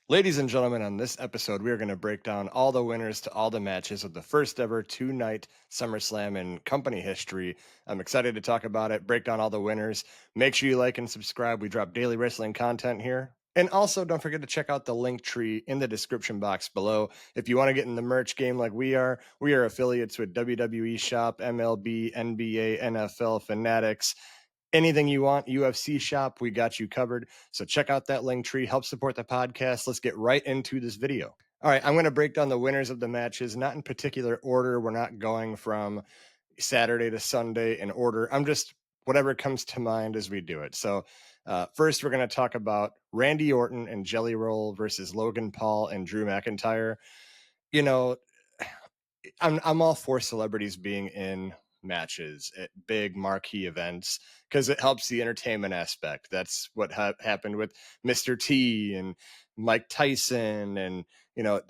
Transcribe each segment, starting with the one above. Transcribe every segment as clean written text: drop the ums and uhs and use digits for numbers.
Ladies and gentlemen, on this episode, we are going to break down all the winners to all the matches of the first ever two-night SummerSlam in company history. I'm excited to talk about it, break down all the winners. Make sure you like and subscribe. We drop daily wrestling content here. And also, don't forget to check out the link tree in the description box below. If you want to get in the merch game like we are affiliates with WWE Shop, MLB, NBA, NFL, Fanatics. Anything you want, UFC shop, we got you covered. So check out that link tree, help support the podcast. Let's get right into this video. All right, I'm going to break down the winners of the matches, not in particular order. We're not going from Saturday to Sunday in order. I'm just whatever comes to mind as we do it. So first, we're going to talk about Randy Orton and Jelly Roll versus Logan Paul and Drew McIntyre. You know, I'm all for celebrities being in matches at big marquee events because it helps the entertainment aspect. That's what happened with Mr. T and Mike Tyson, and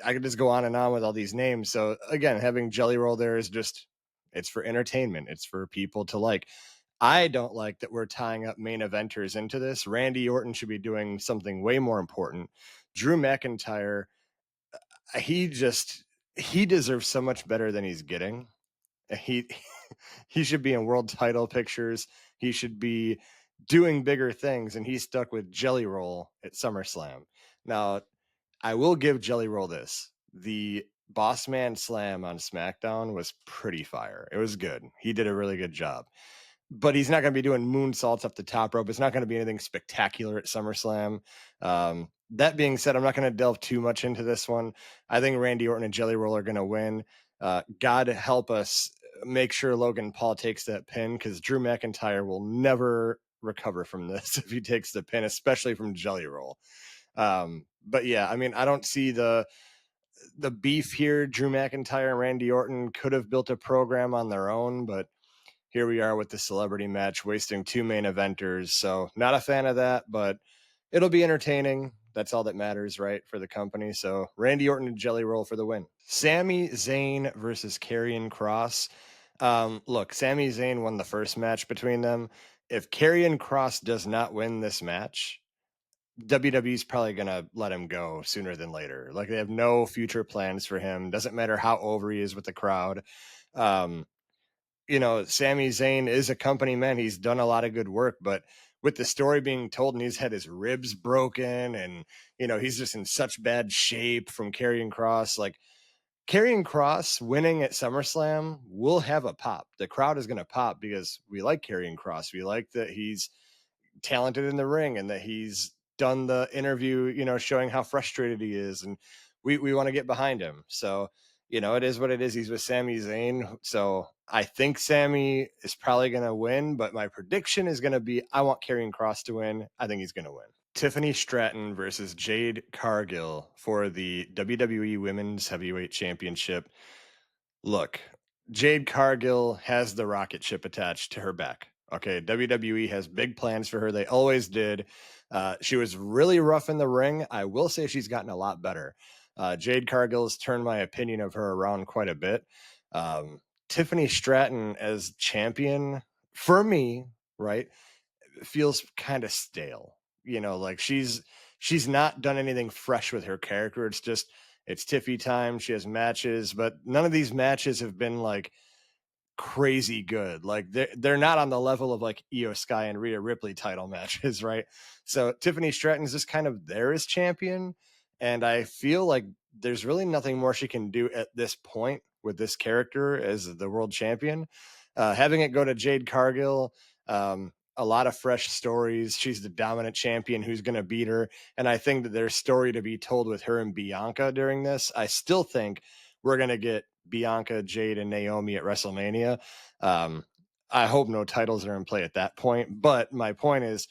I could just go on and on with all these names. So again, having Jelly Roll there is just it's for entertainment. It's for people to like. I don't like that we're tying up main eventers into this. Randy Orton should be doing something way more important. Drew McIntyre, he just he deserves so much better than he's getting. He he should be in world title pictures. He should be doing bigger things, and he's stuck with Jelly Roll at SummerSlam. Now, I will give Jelly Roll this: the Boss Man Slam on SmackDown was pretty fire. It was good. He did a really good job, but he's not going to be doing moonsaults up the top rope. It's not going to be anything spectacular at SummerSlam. That being said, I'm not going to delve too much into this one. I think Randy Orton and Jelly Roll are going to win. God help us make sure Logan Paul takes that pin, because Drew McIntyre will never recover from this if he takes the pin, especially from Jelly Roll. But yeah, I mean, I don't see the beef here. Drew McIntyre and Randy Orton could have built a program on their own, but here we are with the celebrity match, wasting two main eventers. So not a fan of that, but it'll be entertaining. That's all that matters, right, for the company. So Randy Orton and Jelly Roll for the win. Sami Zayn versus Karrion Kross. Look, Sami Zayn won the first match between them. If Karrion Kross does not win this match, WWE's probably going to let him go sooner than later. Like, they have no future plans for him. Doesn't matter how over he is with the crowd. Um, Sami Zayn is a company man. He's done a lot of good work, but with the story being told and he's had his ribs broken and, he's just in such bad shape from Karrion Kross, like Karrion Kross winning at SummerSlam will have a pop. The crowd is going to pop because we like Karrion Kross. We like that he's talented in the ring and that he's done the interview, showing how frustrated he is. And we want to get behind him. So, it is what it is. He's with Sami Zayn. So I think Sami is probably going to win, but my prediction is going to be, I want Karrion Kross to win. I think he's going to win. Tiffany Stratton versus Jade Cargill for the WWE Women's Heavyweight Championship. Look, Jade Cargill has the rocket ship attached to her back. Okay, WWE has big plans for her. They always did. She was really rough in the ring. I will say she's gotten a lot better. Jade Cargill has turned my opinion of her around quite a bit. Tiffany Stratton as champion, for me, right, feels kind of stale. Like she's not done anything fresh with her character. It's Tiffy time. She has matches, but none of these matches have been like crazy good. Like they're not on the level of like Io Sky and Rhea Ripley title matches, right? So Tiffany Stratton's just kind of there as champion, and I feel like there's really nothing more she can do at this point with this character as the world champion. Having it go to Jade Cargill, a lot of fresh stories. She's the dominant champion who's going to beat her, and I think that there's story to be told with her and Bianca during this. I still think we're going to get Bianca, Jade, and Naomi at WrestleMania. I hope no titles are in play at that point. But my point is,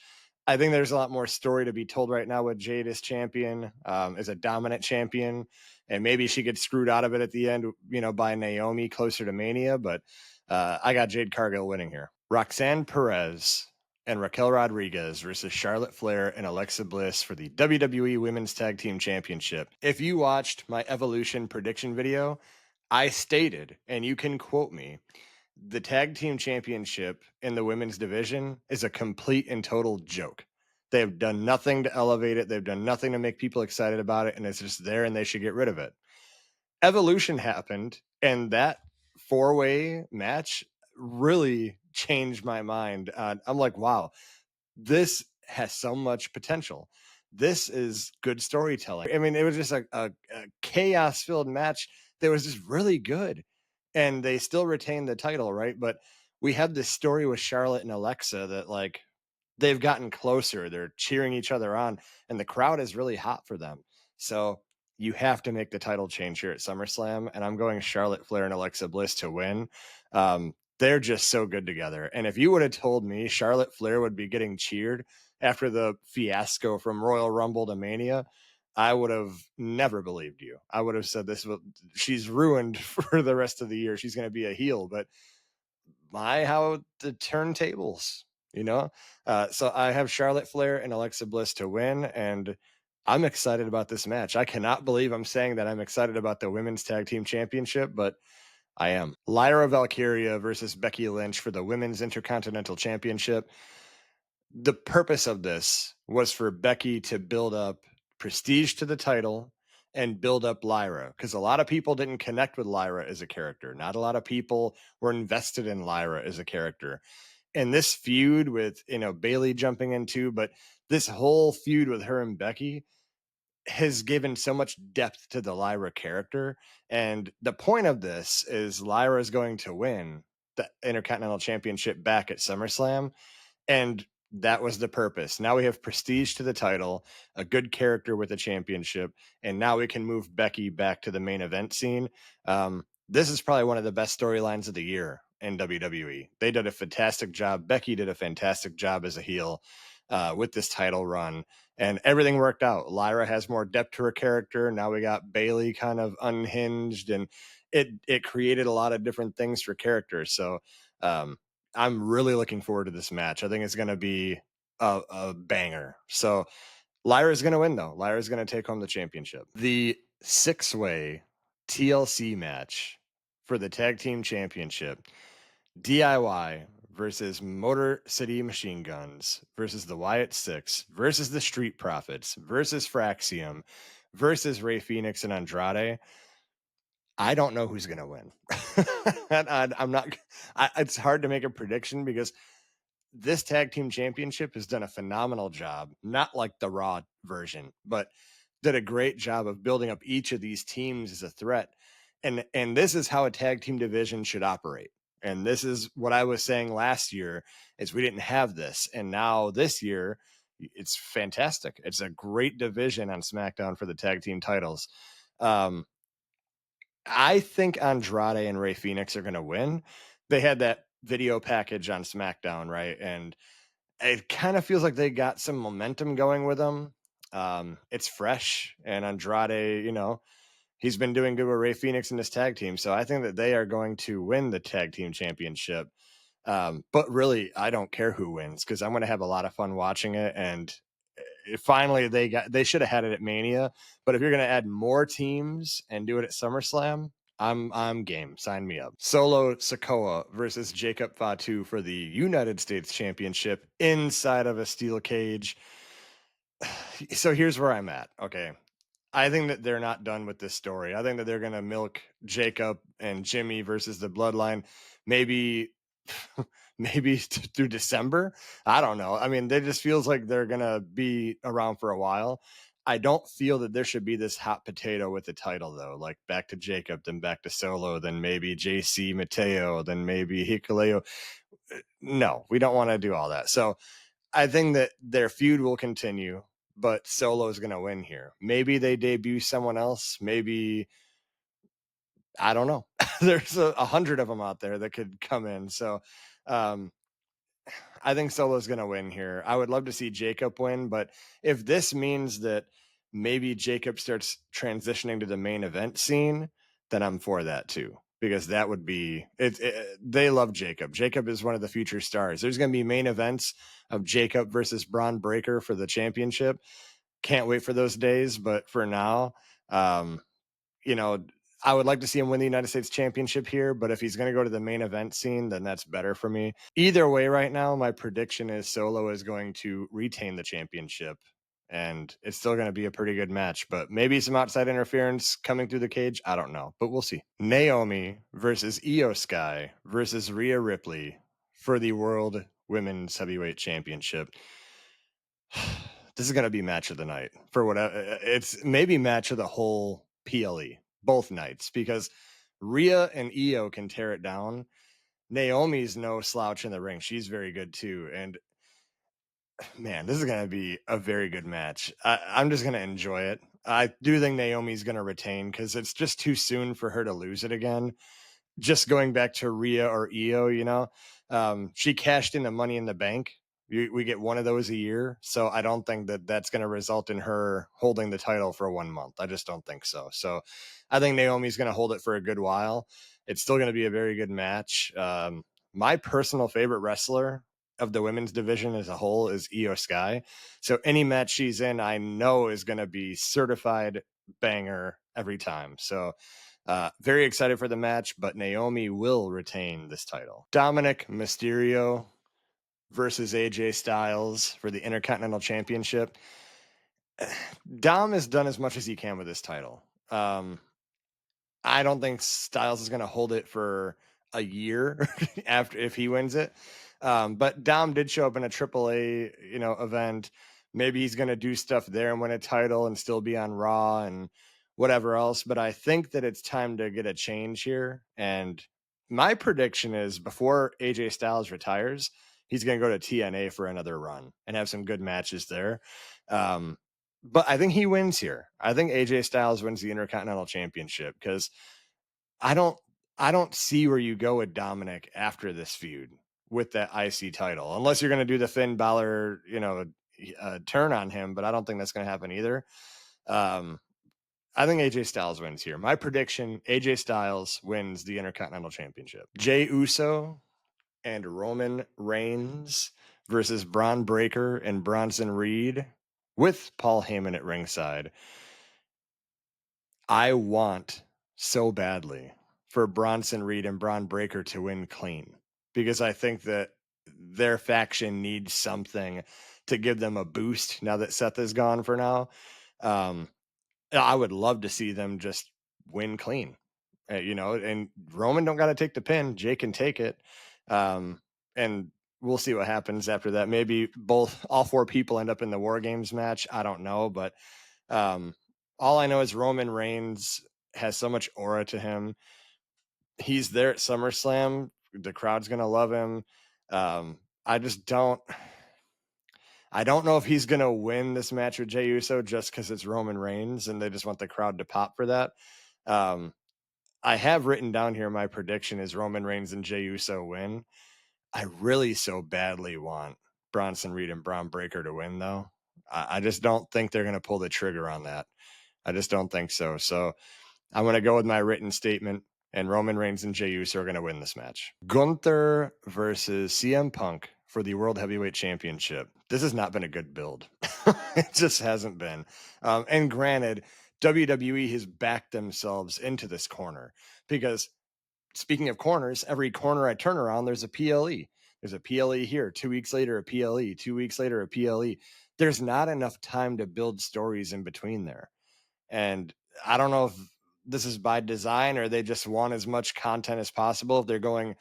I think there's a lot more story to be told right now with Jade as champion, as a dominant champion. And maybe she gets screwed out of it at the end, by Naomi closer to Mania. But I got Jade Cargill winning here. Roxanne Perez and Raquel Rodriguez versus Charlotte Flair and Alexa Bliss for the WWE Women's Tag Team Championship. If you watched my Evolution prediction video, I stated, and you can quote me, the tag team championship in the women's division is a complete and total joke. They've done nothing to elevate it. They've done nothing to make people excited about it, and it's just there, and they should get rid of it. Evolution happened, and that four-way match really changed my mind. I'm like, wow, this has so much potential. This is good storytelling. I mean, it was just a chaos filled match that was just really good. And they still retained the title, right? But we had this story with Charlotte and Alexa that, like, they've gotten closer. They're cheering each other on, and the crowd is really hot for them. So you have to make the title change here at SummerSlam, and I'm going Charlotte Flair and Alexa Bliss to win. They're just so good together. And if you would have told me Charlotte Flair would be getting cheered after the fiasco from Royal Rumble to Mania, I would have never believed you. I would have said she's ruined for the rest of the year. She's going to be a heel, but my how the turntables, you know. So I have Charlotte Flair and Alexa Bliss to win, and I'm excited about this match. I cannot believe I'm saying that I'm excited about the women's tag team championship, but I am. Lyra Valkyria versus Becky Lynch for the women's intercontinental championship. The purpose of this was for Becky to build up prestige to the title and build up Lyra, because a lot of people didn't connect with Lyra as a character. Not a lot of people were invested in Lyra as a character. And this feud with, Bailey jumping in too, but this whole feud with her and Becky has given so much depth to the Lyra character. And the point of this is Lyra is going to win the Intercontinental Championship back at SummerSlam. And that was the purpose. Now we have prestige to the title, a good character with a championship, and now we can move Becky back to the main event scene. This is probably one of the best storylines of the year in WWE. They did a fantastic job. Becky did a fantastic job as a heel with this title run, and everything worked out. Lyra has more depth to her character. Now we got Bailey kind of unhinged, and it created a lot of different things for characters. So I'm really looking forward to this match. I think it's going to be a banger. So Lyra's going to win, though. Lyra's going to take home the championship. The six-way TLC match for the tag team championship: DIY versus Motor City Machine Guns versus the Wyatt Six versus the Street Profits versus Fraxium versus Ray Phoenix and Andrade. I don't know who's going to win. I'm not. It's hard to make a prediction because this tag team championship has done a phenomenal job. Not like the Raw version, but did a great job of building up each of these teams as a threat. And this is how a tag team division should operate. And this is what I was saying last year is we didn't have this. And now this year, it's fantastic. It's a great division on SmackDown for the tag team titles. I think Andrade and Ray Phoenix are going to win. They had that video package on SmackDown, right? And it kind of feels like they got some momentum going with them. It's fresh, and Andrade, he's been doing good with Ray Phoenix in this tag team. So I think that they are going to win the tag team championship. But really, I don't care who wins because I'm going to have a lot of fun watching it. And finally, they should have had it at Mania. But if you're going to add more teams and do it at SummerSlam, I'm game. Sign me up. Solo Sikoa versus Jacob Fatu for the United States Championship inside of a steel cage. So here's where I'm at. Okay. I think that they're not done with this story. I think that they're going to milk Jacob and Jimmy versus the Bloodline, maybe maybe through December. I don't know. I mean, it just feels like they're going to be around for a while. I don't feel that there should be this hot potato with the title, though. Like back to Jacob, then back to Solo, then maybe JC Mateo, then maybe Hikuleo. No, we don't want to do all that. So I think that their feud will continue, but Solo is going to win here. Maybe they debut someone else. Maybe, I don't know. There's 100 of them out there that could come in. So I think Solo's going to win here. I would love to see Jacob win, but if this means that maybe Jacob starts transitioning to the main event scene, then I'm for that too. Because that would be they love Jacob. Jacob is one of the future stars. There's going to be main events of Jacob versus Braun Breaker for the championship. Can't wait for those days. But for now, you know, I would like to see him win the United States Championship here, but if he's going to go to the main event scene, then that's better for me. Either way, right now, my prediction is Solo is going to retain the championship, and it's still going to be a pretty good match, but maybe some outside interference coming through the cage. I don't know, but we'll see. Naomi versus Io Sky versus Rhea Ripley for the World Women's Heavyweight Championship. This is going to be match of the night for whatever. It's maybe match of the whole PLE, both nights, because Rhea and Io can tear it down. Naomi's no slouch in the ring. She's very good too. And man, this is going to be a very good match. I'm just going to enjoy it. I do think Naomi's going to retain because it's just too soon for her to lose it again. Just going back to Rhea or Io, she cashed in the Money in the Bank. We get one of those a year. So I don't think that that's going to result in her holding the title for 1 month. I just don't think so. So I think Naomi's going to hold it for a good while. It's still going to be a very good match. My personal favorite wrestler of the women's division as a whole is Io Sky. So any match she's in, I know is going to be certified banger every time. So very excited for the match, but Naomi will retain this title. Dominic Mysterio versus AJ Styles for the Intercontinental Championship. Dom has done as much as he can with this title. I don't think Styles is going to hold it for a year after if he wins it. But Dom did show up in a AAA, event. Maybe he's going to do stuff there and win a title and still be on Raw and whatever else. But I think that it's time to get a change here. And my prediction is before AJ Styles retires, he's going to go to TNA for another run and have some good matches there. But I think he wins here. I think AJ Styles wins the Intercontinental Championship because I don't see where you go with Dominic after this feud with that IC title, unless you're going to do the Finn Balor, turn on him. But I don't think that's going to happen either. I think AJ Styles wins here. My prediction: AJ Styles wins the Intercontinental Championship. Jey Uso and Roman Reigns versus Braun Breaker and Bronson Reed with Paul Heyman at ringside. I want so badly for Bronson Reed and Braun Breaker to win clean because I think that their faction needs something to give them a boost now that Seth is gone for now. I would love to see them just win clean, and Roman don't got to take the pin. Jay can take it. And we'll see what happens after that. Maybe all four people end up in the War Games match. I don't know, but all I know is Roman Reigns has so much aura to him. He's there at SummerSlam. The crowd's going to love him. I just don't know if he's going to win this match with Jey Uso just because it's Roman Reigns and they just want the crowd to pop for that. I have written down here my prediction is Roman Reigns and Jey Uso win. I really so badly want Bronson Reed and Braun Breaker to win, though. I just don't think they're going to pull the trigger on that. I just don't think so. So I'm going to go with my written statement, and Roman Reigns and Jey Uso are going to win this match. Gunther versus CM Punk for the World Heavyweight Championship. This has not been a good build. It just hasn't been. And granted, WWE has backed themselves into this corner because speaking of corners, every corner I turn around, there's a PLE. There's a PLE here. 2 weeks later, a PLE. 2 weeks later, a PLE. There's not enough time to build stories in between there. And I don't know if this is by design or they just want as much content as possible. If they're going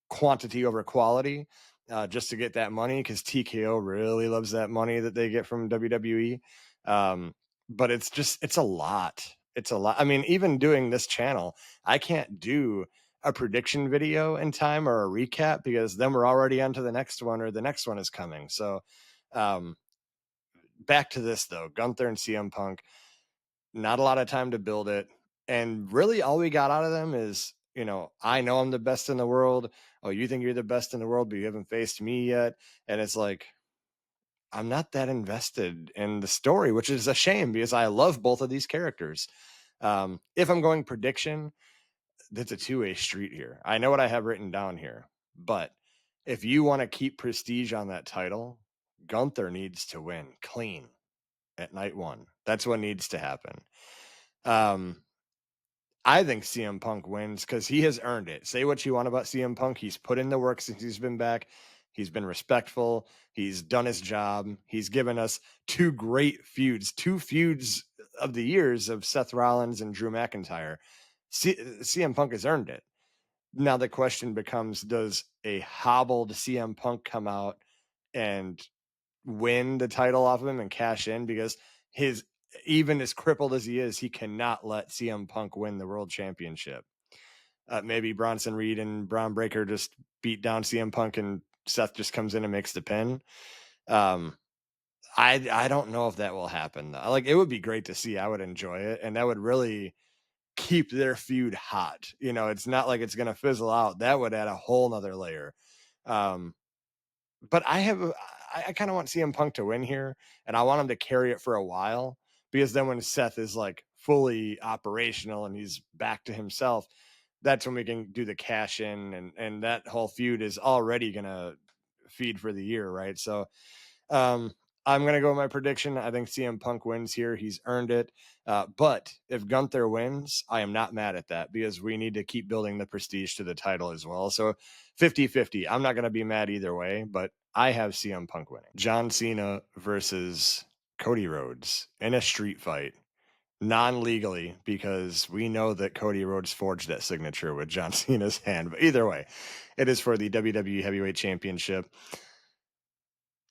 quantity over quality just to get that money, because TKO really loves that money that they get from WWE. But it's a lot. It's a lot. I mean, even doing this channel, I can't do a prediction video in time or a recap because then we're already on to the next one or the next one is coming. So back to this though, Gunther and CM Punk, not a lot of time to build it. And really all we got out of them is, I know I'm the best in the world. Oh, you think you're the best in the world, but you haven't faced me yet. And it's like, I'm not that invested in the story, which is a shame because I love both of these characters. If I'm going prediction, that's a two-way street here. I know what I have written down here, but if you want to keep prestige on that title, Gunther needs to win clean at night one. That's what needs to happen. I think CM Punk wins because he has earned it. Say what you want about CM Punk. He's put in the work since he's been back. He's been respectful. He's done his job. He's given us two great feuds, two feuds of the years of Seth Rollins and Drew McIntyre. CM Punk has earned it. Now the question becomes, does a hobbled CM Punk come out and win the title off of him and cash in? Because his, even as crippled as he is, he cannot let CM Punk win the world championship. Maybe Bronson Reed and Braun Breaker just beat down CM Punk and Seth just comes in and makes the pin. I don't know if that will happen. Like, it would be great to see. I would enjoy it, and that would really keep their feud hot. You know, it's not like it's going to fizzle out. That would add a whole nother layer. But I kind of want CM Punk to win here, and I want him to carry it for a while, because then when Seth is like fully operational and he's back to himself, that's when we can do the cash in, and that whole feud is already gonna feed for the year, right? So I'm going to go with my prediction. I think CM Punk wins here. He's earned it. But if Gunther wins, I am not mad at that, because we need to keep building the prestige to the title as well. So 50-50. I'm not going to be mad either way, but I have CM Punk winning. John Cena versus Cody Rhodes in a street fight, non-legally, because we know that Cody Rhodes forged that signature with John Cena's hand. But either way, it is for the WWE Heavyweight Championship.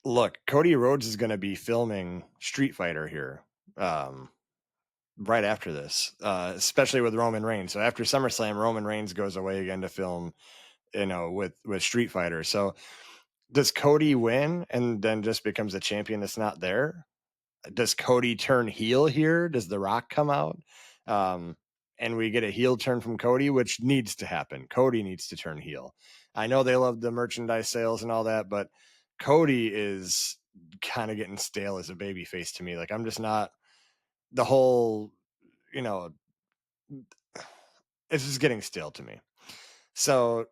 Look, Cody Rhodes is going to be filming Street Fighter here right after this, especially with Roman Reigns. So after SummerSlam, Roman Reigns goes away again to film, with Street Fighter. So does Cody win and then just becomes a champion that's not there? Does Cody turn heel here? Does The Rock come out? And we get a heel turn from Cody, which needs to happen. Cody needs to turn heel. I know they love the merchandise sales and all that, but Cody is kind of getting stale as a baby face to me. Like, I'm just not the whole, you know, it's just getting stale to me. So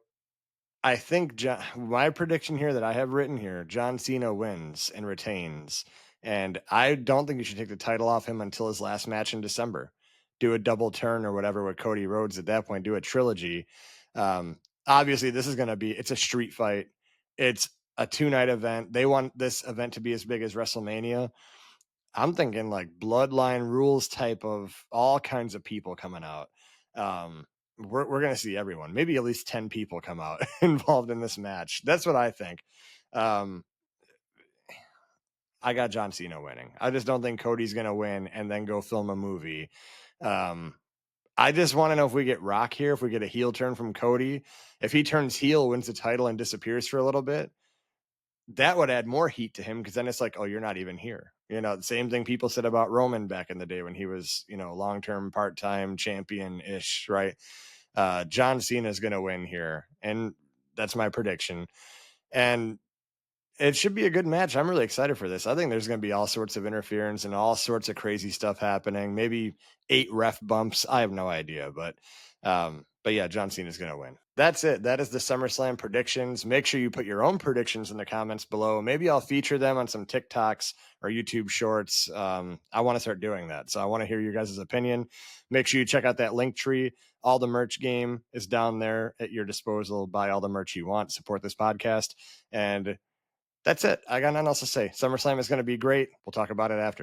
I think my prediction here that I have written here, John Cena wins and retains. And I don't think you should take the title off him until his last match in December. Do a double turn or whatever with Cody Rhodes at that point. Do a trilogy. Obviously, this is going to be, it's a street fight. It's a 2-night event. They want this event to be as big as WrestleMania. I'm thinking like Bloodline Rules type of all kinds of people coming out. We're going to see everyone, maybe at least 10 people come out involved in this match. That's what I think. I got John Cena winning. I just don't think Cody's going to win and then go film a movie. I just want to know if we get Rock here, if we get a heel turn from Cody. If he turns heel, wins the title, and disappears for a little bit, that would add more heat to him, because then it's like, oh, you're not even here. The same thing people said about Roman back in the day when he was, long-term part-time champion-ish, right? John Cena is going to win here, and that's my prediction. And it should be a good match. I'm really excited for this. I think there's going to be all sorts of interference and all sorts of crazy stuff happening. Maybe 8 ref bumps. I have no idea, but yeah, John Cena is going to win. That's it. That is the SummerSlam predictions. Make sure you put your own predictions in the comments below. Maybe I'll feature them on some TikToks or YouTube shorts. I want to start doing that. So I want to hear your guys' opinion. Make sure you check out that link tree. All the merch game is down there at your disposal. Buy all the merch you want. Support this podcast. And that's it. I got nothing else to say. SummerSlam is going to be great. We'll talk about it after.